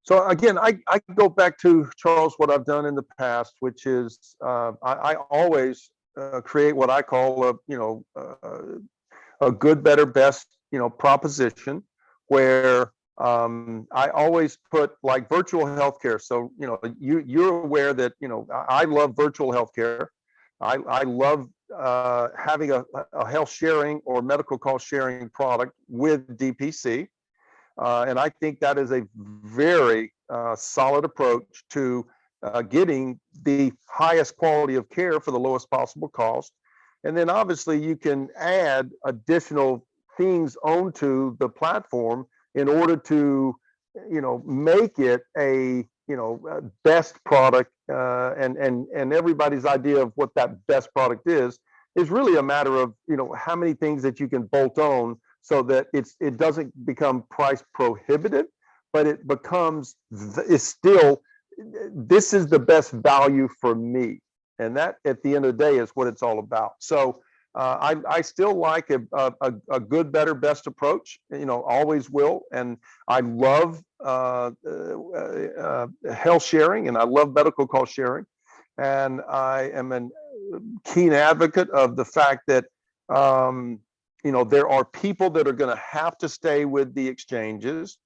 So again, I go back to, Charles, what I've done in the past, which is I always create what I call a good, better, best proposition, where I always put like virtual healthcare. So you're aware that I love virtual healthcare. I love having a health sharing or medical cost sharing product with DPC. And I think that is a very solid approach to getting the highest quality of care for the lowest possible cost. And then obviously you can add additional things onto the platform in order to, make it a, best product. And everybody's idea of what that best product is really a matter of, how many things that you can bolt on, so that it doesn't become price prohibitive, but it becomes, it's still this is the best value for me. And that at the end of the day is what it's all about. So I still like a good, better, best approach, always will. And I love health sharing, and I love medical cost sharing. And I am a keen advocate of the fact that, there are people that are going to have to stay with the exchanges.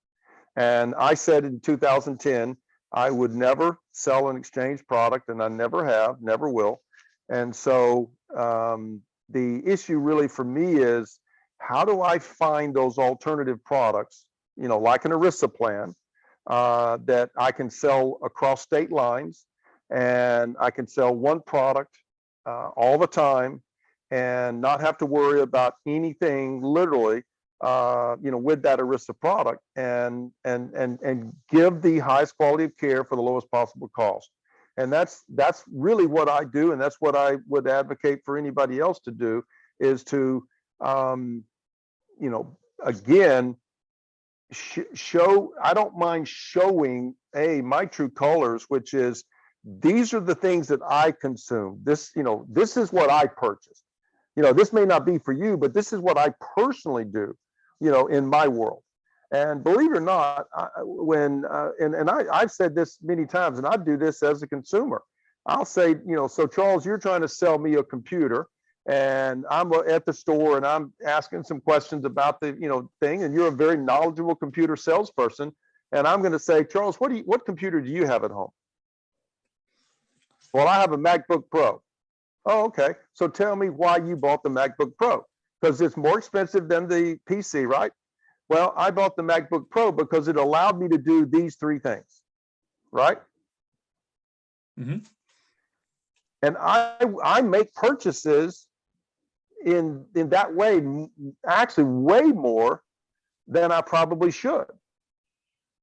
And I said in 2010, I would never sell an exchange product, and I never have, never will. And so the issue really for me is, how do I find those alternative products, like an ERISA plan, that I can sell across state lines, and I can sell one product all the time and not have to worry about anything literally, with that ERISA product, and give the highest quality of care for the lowest possible cost. And that's really what I do, and that's what I would advocate for anybody else to do, is to, again, show. I don't mind showing my true colors, which is, these are the things that I consume. This is what I purchase. This may not be for you, but this is what I personally do, in my world. And believe it or not, I've said this many times, and I do this as a consumer. I'll say, so Charles, you're trying to sell me a computer, and I'm at the store and I'm asking some questions about the, thing, and you're a very knowledgeable computer salesperson. And I'm going to say, Charles, what computer do you have at home? Well, I have a MacBook Pro. Oh, okay. So tell me why you bought the MacBook Pro. Because it's more expensive than the PC, right? Well, I bought the MacBook Pro because it allowed me to do these three things, right? Mm-hmm. And I make purchases in that way, actually way more than I probably should.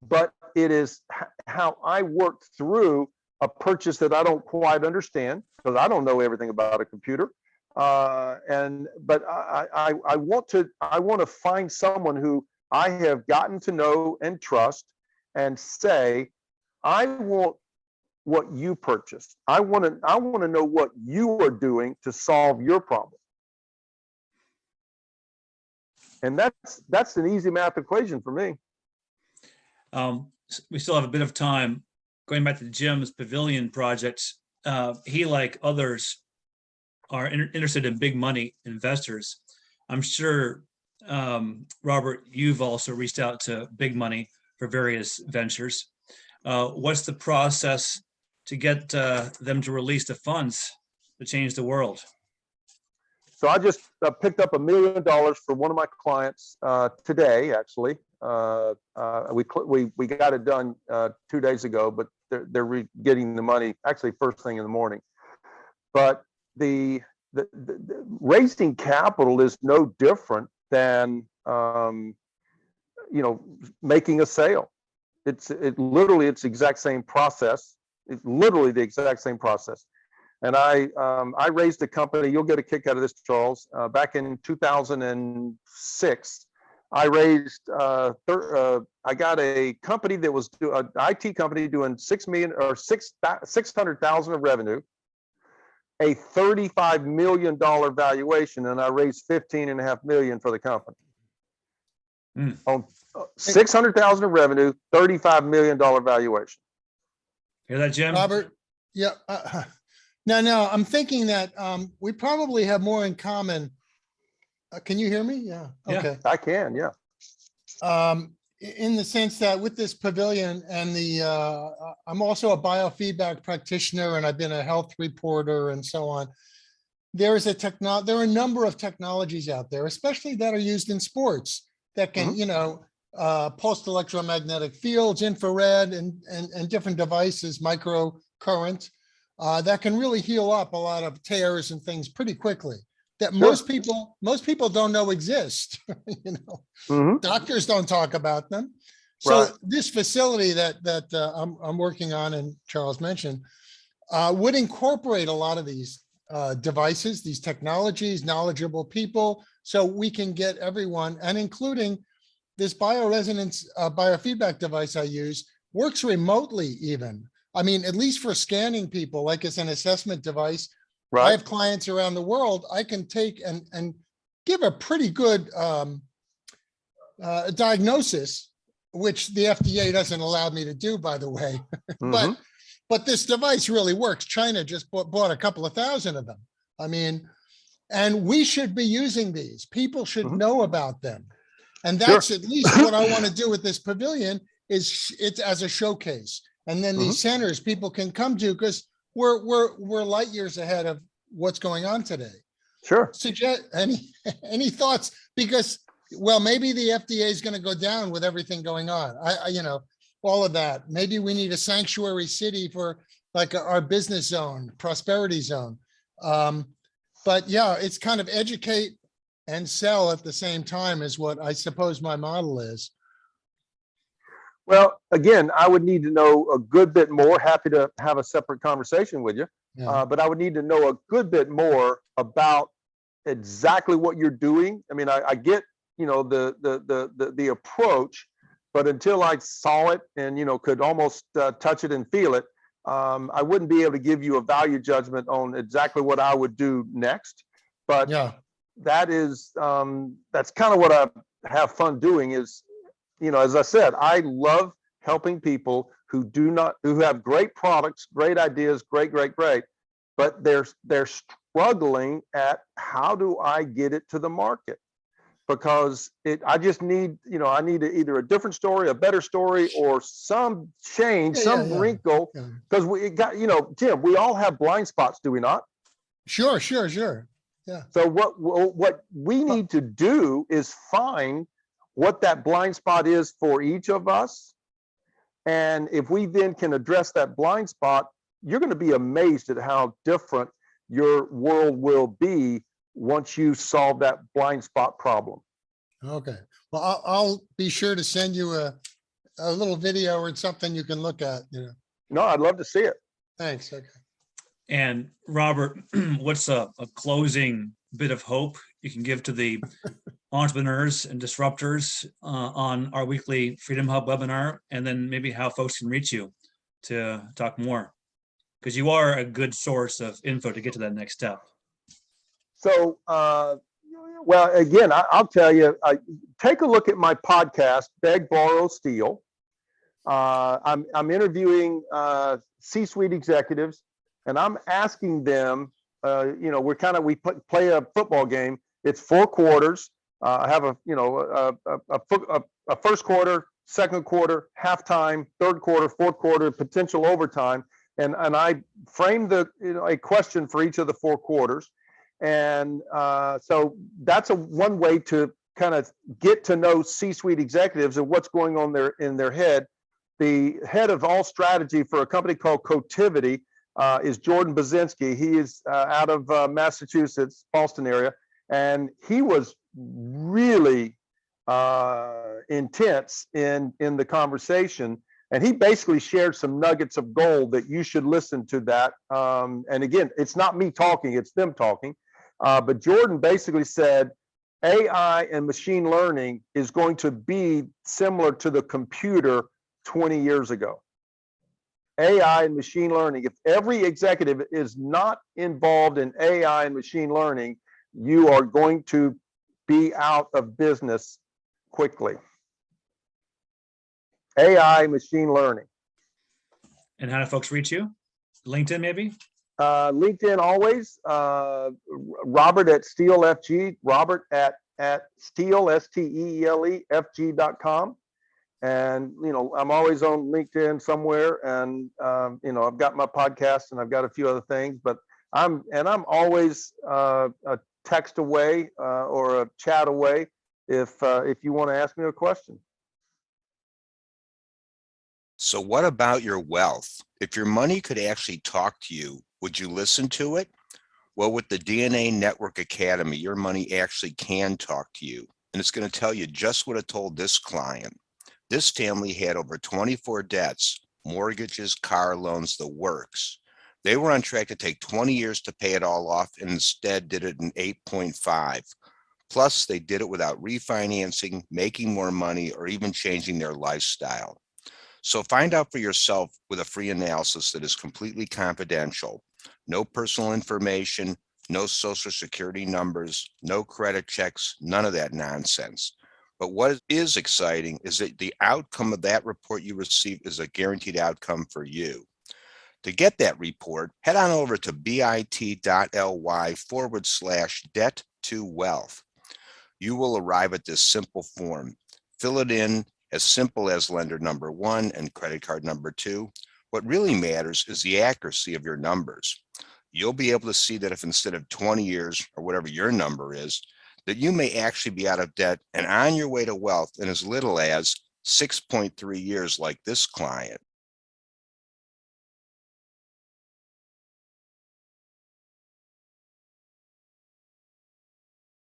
But it is how I work through a purchase that I don't quite understand, because I don't know everything about a computer. But I want to find someone who I have gotten to know and trust, and say, I want what you purchased. I want to know what you are doing to solve your problem. And that's an easy math equation for me. We still have a bit of time. Going back to Jim's pavilion project, he, like others, are interested in big money investors. I'm sure, Robert, you've also reached out to big money for various ventures. What's the process to get them to release the funds to change the world? So I just picked up $1 million for one of my clients today, actually. We got it done 2 days ago, but they're getting the money actually first thing in the morning. But the raising capital is no different than making a sale. It's literally the exact same process. It's literally the exact same process. And I raised a company. You'll get a kick out of this, Charles. Back in 2006, I raised. I got a company that was an IT company doing $600,000 of revenue, a $35 million valuation, and I raised $15.5 million for the company. On $600,000 of revenue, $35 million valuation. Hear that, Jim? Robert, yeah. No, I'm thinking that we probably have more in common. Can you hear me? Yeah. Okay. I can, yeah. In the sense that with this pavilion and I'm also a biofeedback practitioner, and I've been a health reporter and so on. There are a number of technologies out there, especially that are used in sports, that can, pulsed electromagnetic fields, infrared, and different devices, microcurrent, that can really heal up a lot of tears and things pretty quickly, that most people don't know exist. Doctors don't talk about them. So Right. This facility that I'm working on, and Charles mentioned, would incorporate a lot of these devices, these technologies, knowledgeable people, so we can get everyone, and including this bioresonance biofeedback device I use, works remotely even. I mean, at least for scanning people, like as an assessment device, I Right. have clients around the world. I can take and give a pretty good diagnosis, which the FDA doesn't allow me to do, by the way. Mhm. But this device really works. China just bought a couple of thousand of them. I mean, and we should be using these. People should Mhm. know about them. And Sure. that's at least what I want to do with this pavilion is it's as a showcase. And then these centers people can come to because we're light years ahead of what's going on today. Sure. Suggest any thoughts? Because, well, maybe the FDA is going to go down with everything going on. You know, all of that. Maybe we need a sanctuary city for like our business zone, prosperity zone. But yeah, it's kind of educate and sell at the same time is what I suppose my model is. Well, again, I would need to know a good bit more. Happy to have a separate conversation with you. Yeah. But I would need to know a good bit more about exactly what you're doing. I mean, I get, you know, the approach, but until I saw it and, you know, could almost touch it and feel it, I wouldn't be able to give you a value judgment on exactly what I would do next. But Yeah. that is, that's kind of what I have fun doing is, you know, as I said, I love helping people who have great products, great ideas, great, but they're struggling at how do I get it to the market? Because I just need, you know, I need either a different story, a better story, or some change, Yeah, some yeah, yeah. wrinkle. Yeah. Because we got, you know, Jim, we all have blind spots, do we not? Sure. Yeah. So what we need to do is find what that blind spot is for each of us. And if we then can address that blind spot, you're going to be amazed at how different your world will be once you solve that blind spot problem. Okay. Well, I'll be sure to send you a little video or something you can look at, you know. No, I'd love to see it. Thanks. Okay. And Robert, what's a closing bit of hope you can give to the entrepreneurs and disruptors on our weekly Freedom Hub webinar, and then maybe how folks can reach you to talk more? Because you are a good source of info to get to that next step. So, well, again, I'll tell you, take a look at my podcast, Beg, Borrow, Steal. I'm interviewing C-suite executives, and I'm asking them, you know, we play a football game. It's 4 quarters. I have a first quarter, second quarter, halftime, third quarter, fourth quarter, potential overtime, and I framed a question for each of the 4 quarters, and so that's one way to kind of get to know C-suite executives and what's going on in their head. The head of all strategy for a company called Cotivity is Jordan Bazinski. He is out of Massachusetts, Boston area, and he was really intense in the conversation. And he basically shared some nuggets of gold that you should listen to that. And again, it's not me talking, it's them talking. But Jordan basically said, AI and machine learning is going to be similar to the computer 20 years ago. AI and machine learning, if every executive is not involved in AI and machine learning, you are going to be out of business quickly. AI, machine learning. And how do folks reach you? LinkedIn, maybe? LinkedIn always. Robert at Steele FG. Robert at Steele STEELE.FG.com. And you know, I'm always on LinkedIn somewhere, and you know, I've got my podcast and I've got a few other things, but I'm always a text away or a chat away if you want to ask me a question. So what about your wealth? If your money could actually talk to you, would you listen to it? Well, with the DNA Network Academy, your money actually can talk to you, and it's going to tell you just what it told this client. This family had over 24 debts, mortgages, car loans, the works. They were on track to take 20 years to pay it all off, and instead did it in 8.5. Plus, they did it without refinancing, making more money, or even changing their lifestyle. So find out for yourself with a free analysis that is completely confidential. No personal information, no social security numbers, no credit checks, none of that nonsense. But what is exciting is that the outcome of that report you receive is a guaranteed outcome for you. To get that report, head on over to bit.ly/debt to wealth. You will arrive at this simple form. Fill it in as simple as lender number 1 and credit card number 2. What really matters is the accuracy of your numbers. You'll be able to see that if instead of 20 years or whatever your number is, that you may actually be out of debt and on your way to wealth in as little as 6.3 years like this client.